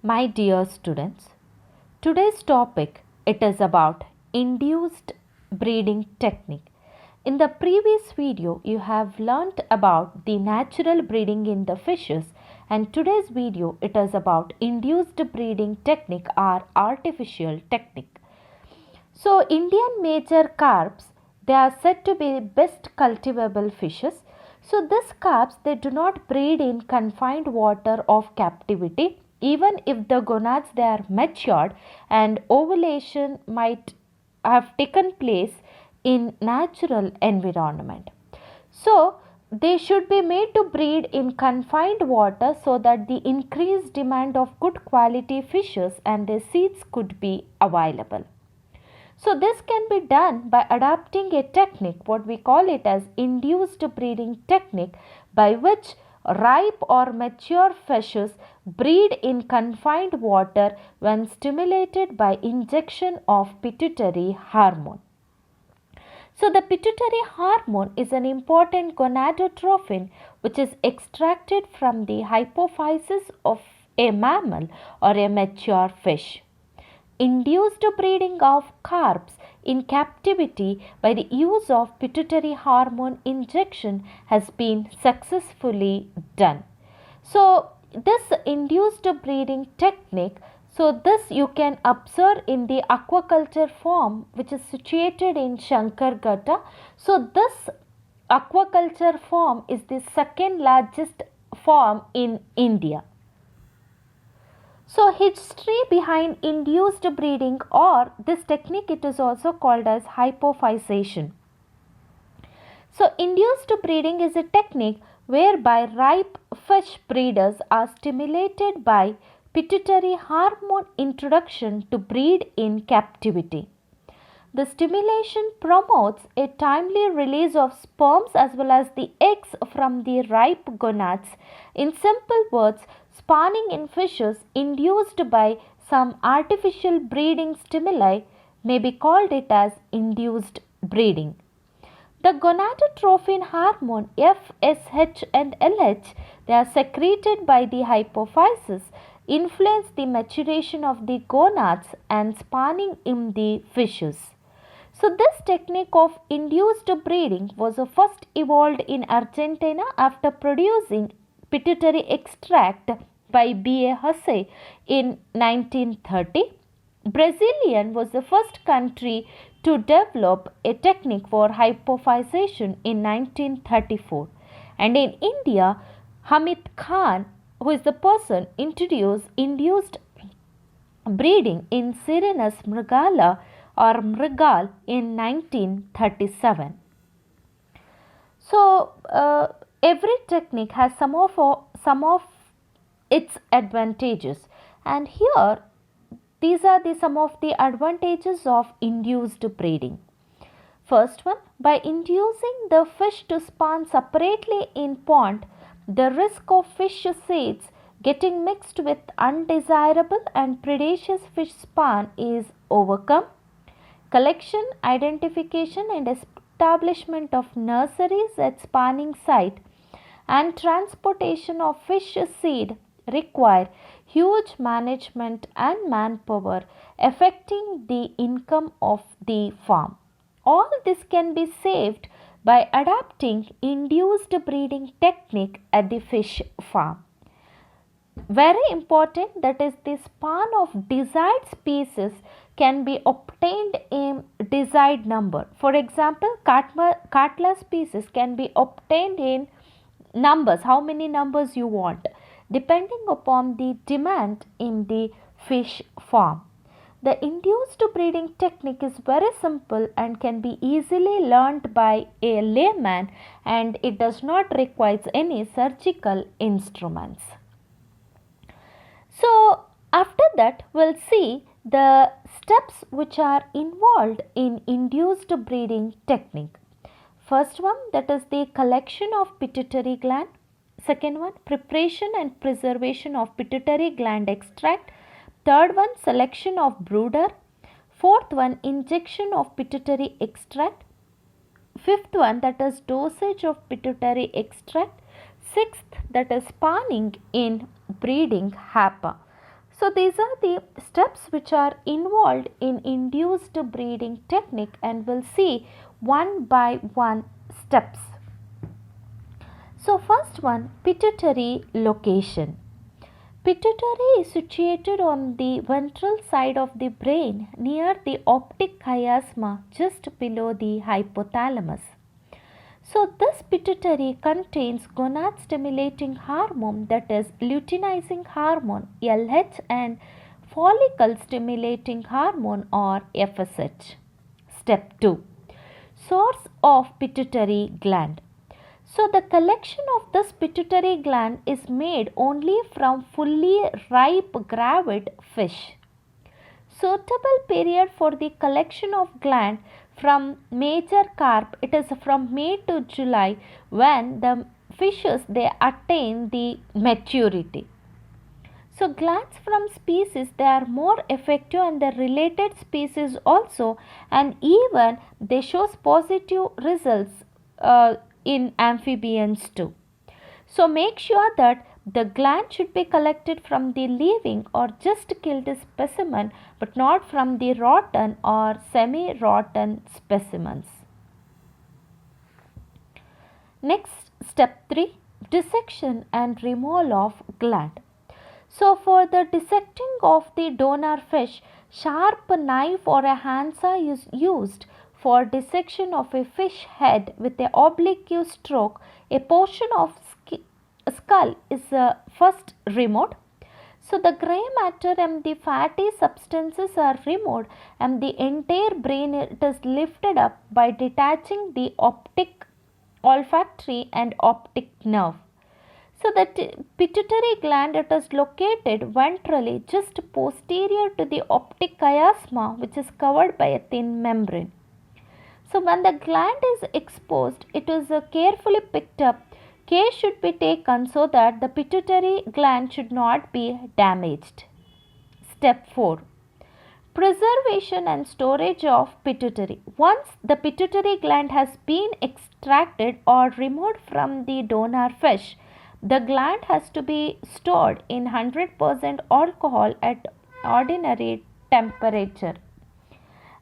My dear students, today's topic it is about induced breeding technique. In the previous video you have learnt about the natural breeding in the fishes, and today's video it is about induced breeding technique or artificial technique. So Indian major carps, they are said to be best cultivable fishes. So these carps, they do not breed in confined water of captivity even if the gonads they are matured and ovulation might have taken place in natural environment. So they should be made to breed in confined water so that the increased demand of good quality fishes and their seeds could be available. So this can be done by adapting a technique, what we call it as induced breeding technique, by which ripe or mature fishes breed in confined water when stimulated by injection of pituitary hormone. So the pituitary hormone is an important gonadotrophin which is extracted from the hypophysis of a mammal or a mature fish. Induced breeding of carps in captivity by the use of pituitary hormone injection has been successfully done. So this induced breeding technique, so this you can observe in the aquaculture farm which is situated in Shankarghatta. So this aquaculture farm is the second largest farm in India. So history behind induced breeding, or this technique it is also called as hypophysation. So induced breeding is a technique whereby ripe fish breeders are stimulated by pituitary hormone introduction to breed in captivity. The stimulation promotes a timely release of sperms as well as the eggs from the ripe gonads. In simple words, spawning in fishes induced by some artificial breeding stimuli may be called it as induced breeding. The gonadotrophin hormone FSH and LH, they are secreted by the hypophysis, influence the maturation of the gonads and spawning in the fishes. So this technique of induced breeding was first evolved in Argentina after producing pituitary extract by B.A. Hussey in 1930. Brazilian was the first country to develop a technique for hypophysation in 1934. And in India, Hamid Khan, who is the person introduced induced breeding in Sirenus mrigala or mrigal in 1937. So every technique has some of its advantages, and here these are some of the advantages of induced breeding. First one, by inducing the fish to spawn separately in pond, the risk of fish seeds getting mixed with undesirable and predaceous fish spawn is overcome. Collection, identification and establishment of nurseries at spawning site and transportation of fish seed require huge management and manpower, affecting the income of the farm. All this can be saved by adapting induced breeding technique at the fish farm. Very important, that is the spawn of desired species can be obtained in desired number. For example, Catla species can be obtained in numbers, how many numbers you want, depending upon the demand in the fish farm. The induced breeding technique is very simple and can be easily learnt by a layman, and it does not require any surgical instruments. So after that we'll see the steps which are involved in induced breeding technique. First one, that is the collection of pituitary gland. Second one, preparation and preservation of pituitary gland extract. Third one, selection of brooder. Fourth one, injection of pituitary extract. Fifth one, that is dosage of pituitary extract. Sixth, that is spawning in breeding happen. So these are the steps which are involved in induced breeding technique, and we'll see one by one steps. So first one, pituitary location. Pituitary is situated on the ventral side of the brain near the optic chiasma just below the hypothalamus. So this pituitary contains gonad stimulating hormone, that is luteinizing hormone LH, and follicle stimulating hormone or FSH. Step 2. Source of pituitary gland. So the collection of this pituitary gland is made only from fully ripe gravid fish. Suitable period for the collection of gland from major carp, it is from May to July, when the fishes they attain the maturity. So glands from species they are more effective, and the related species also, and even they shows positive results in amphibians too. So make sure that the gland should be collected from the living or just killed specimen, but not from the rotten or semi-rotten specimens. Next, step 3, dissection and removal of gland. So for the dissecting of the donor fish, sharp knife or a handsaw is used. For dissection of a fish head with a oblique stroke, a portion of skull is first removed. So the grey matter and the fatty substances are removed, and the entire brain is lifted up by detaching the optic, olfactory and optic nerve. So the pituitary gland, it is located ventrally just posterior to the optic chiasma, which is covered by a thin membrane. So when the gland is exposed, it is carefully picked up. Care should be taken so that the pituitary gland should not be damaged. Step 4. Preservation and storage of pituitary. Once the pituitary gland has been extracted or removed from the donor fish, the gland has to be stored in 100% alcohol at ordinary temperature.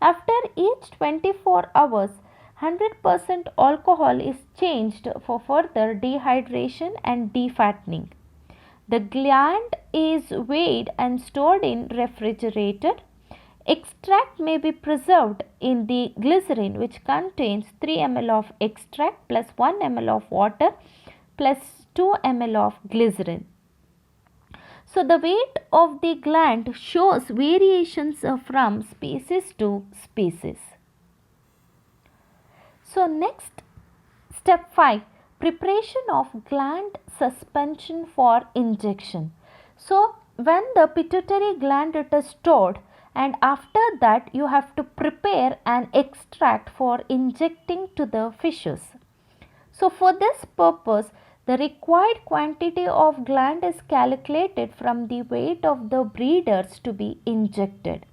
After each 24 hours, 100% alcohol is changed for further dehydration and defattening. The gland is weighed and stored in refrigerator. Extract may be preserved in the glycerin, which contains 3 ml of extract plus 1 ml of water plus 2 ml of glycerin. So the weight of the gland shows variations from species to species. So next, step 5, preparation of gland suspension for injection. So when the pituitary gland is stored, and after that you have to prepare an extract for injecting to the fishes. So for this purpose, the required quantity of gland is calculated from the weight of the breeders to be injected.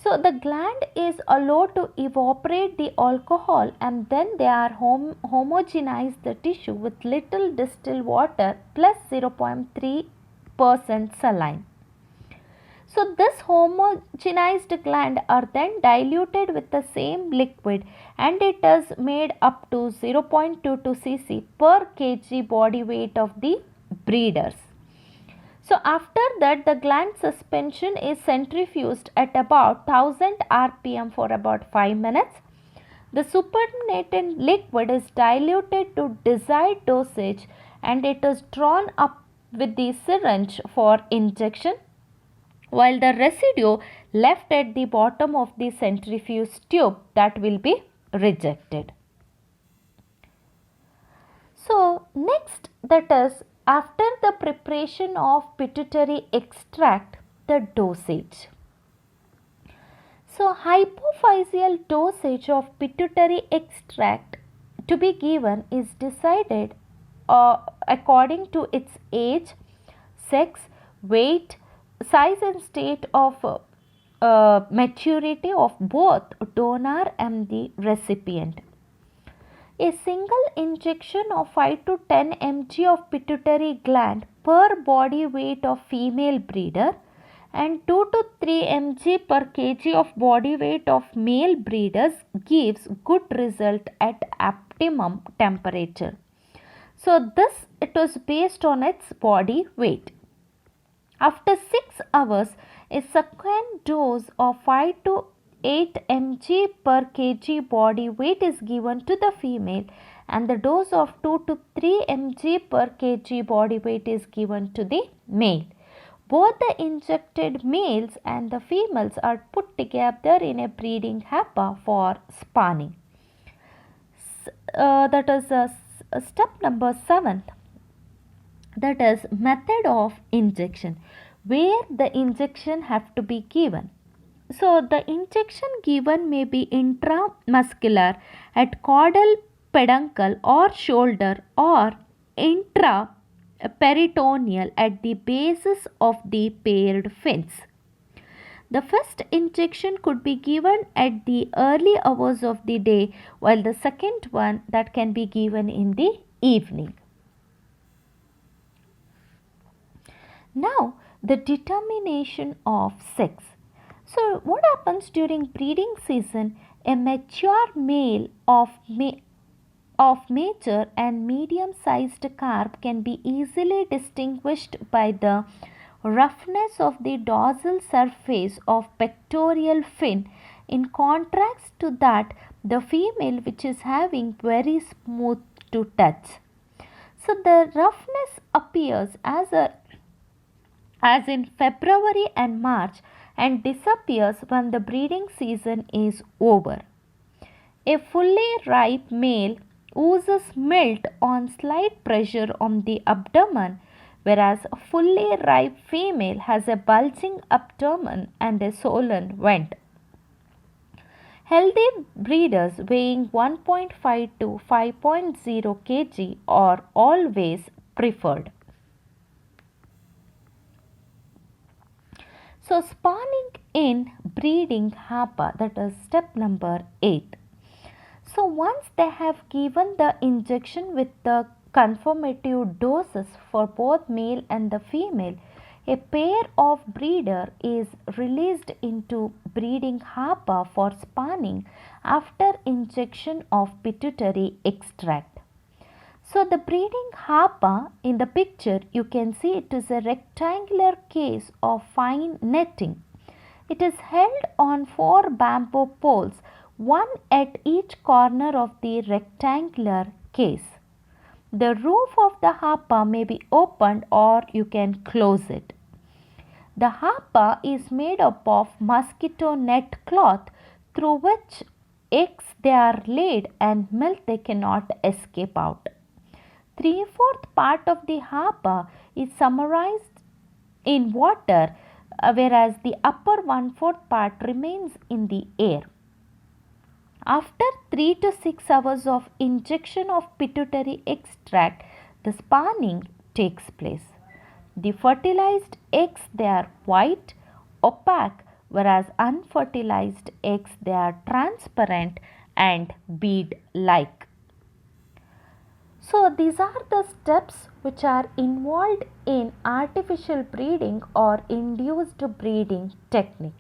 So the gland is allowed to evaporate the alcohol, and then they are homogenize the tissue with little distilled water plus 0.3% saline. So this homogenized gland are then diluted with the same liquid, and it is made up to 0.22 cc per kg body weight of the breeders. So after that, the gland suspension is centrifuged at about 1000 rpm for about 5 minutes. The supernatant liquid is diluted to desired dosage, and it is drawn up with the syringe for injection, while the residue left at the bottom of the centrifuge tube, that will be rejected. So next, that is after the preparation of pituitary extract, the dosage. So hypophyseal dosage of pituitary extract to be given is decided according to its age, sex, weight, size and state of maturity of both donor and the recipient. A single injection of 5 to 10 mg of pituitary gland per body weight of female breeder and 2 to 3 mg per kg of body weight of male breeders gives good result at optimum temperature. So this it was based on its body weight. After 6 hours, a second dose of 5 to 8 mg per kg body weight is given to the female and the dose of 2 to 3 mg per kg body weight is given to the male. Both the injected males and the females are put together in a breeding happa for spawning. That is step number 7. That is method of injection, where the injection have to be given. So the injection given may be intramuscular at caudal peduncle or shoulder, or intraperitoneal at the basis of the paired fins. The first injection could be given at the early hours of the day, while the second one that can be given in the evening. Now, the determination of sex. So, what happens during breeding season? A mature male of mature and medium-sized carp can be easily distinguished by the roughness of the dorsal surface of pectoral fin, in contrast to that the female, which is having very smooth to touch. So, the roughness appears as in February and March and disappears when the breeding season is over. A fully ripe male oozes milt on slight pressure on the abdomen, whereas a fully ripe female has a bulging abdomen and a swollen vent. Healthy breeders weighing 1.5 to 5.0 kg are always preferred. So, spawning in breeding happa, that is step number 8. So, once they have given the injection with the confirmative doses for both male and the female, a pair of breeder is released into breeding happa for spawning after injection of pituitary extract. So, the breeding happa in the picture, you can see it is a rectangular case of fine netting. It is held on 4 bamboo poles, one at each corner of the rectangular case. The roof of the happa may be opened or you can close it. The happa is made up of mosquito net cloth through which eggs they are laid and milk they cannot escape out. 3/4 part of the happa is summarized in water, whereas the upper 1/4 part remains in the air. After 3 to 6 hours of injection of pituitary extract, the spawning takes place. The fertilized eggs, they are white, opaque, whereas unfertilized eggs, they are transparent and bead-like. So, these are the steps which are involved in artificial breeding or induced breeding technique.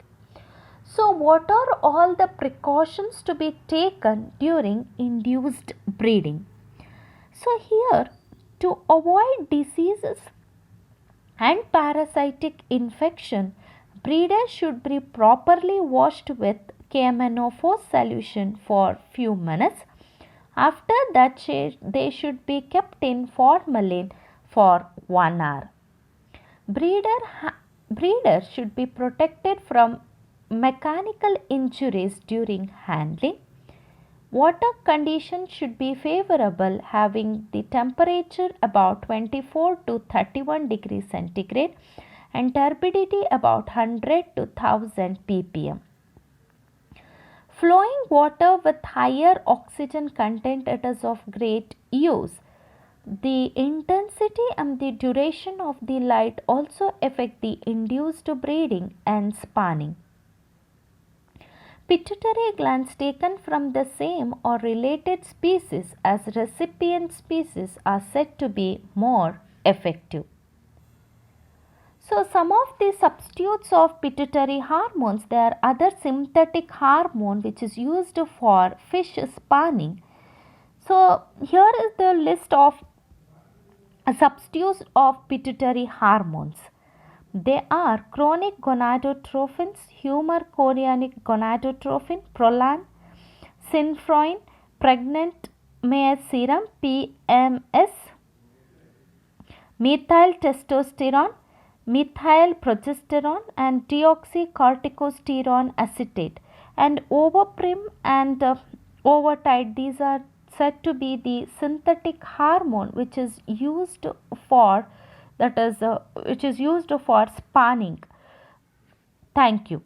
So, what are all the precautions to be taken during induced breeding? So, here to avoid diseases and parasitic infection, breeders should be properly washed with KMNO4 solution for few minutes. After that, they should be kept in formalin for 1 hour. Breeders should be protected from mechanical injuries during handling. Water conditions should be favorable, having the temperature about 24 to 31 degrees centigrade and turbidity about 100 to 1000 ppm. Flowing water with higher oxygen content, it is of great use. The intensity and the duration of the light also affect the induced breeding and spawning. Pituitary glands taken from the same or related species as recipient species are said to be more effective. So some of the substitutes of pituitary hormones, there are other synthetic hormone which is used for fish spawning. So here is the list of substitutes of pituitary hormones. They are chronic gonadotrophins, humor chorionic gonadotrophin, prolan, synfroin, pregnant mare serum, PMS, methyl testosterone, methyl progesterone, and deoxycorticosterone acetate, and overprim and overtide. These are said to be the synthetic hormone which is used for, which is used for spawning. Thank you.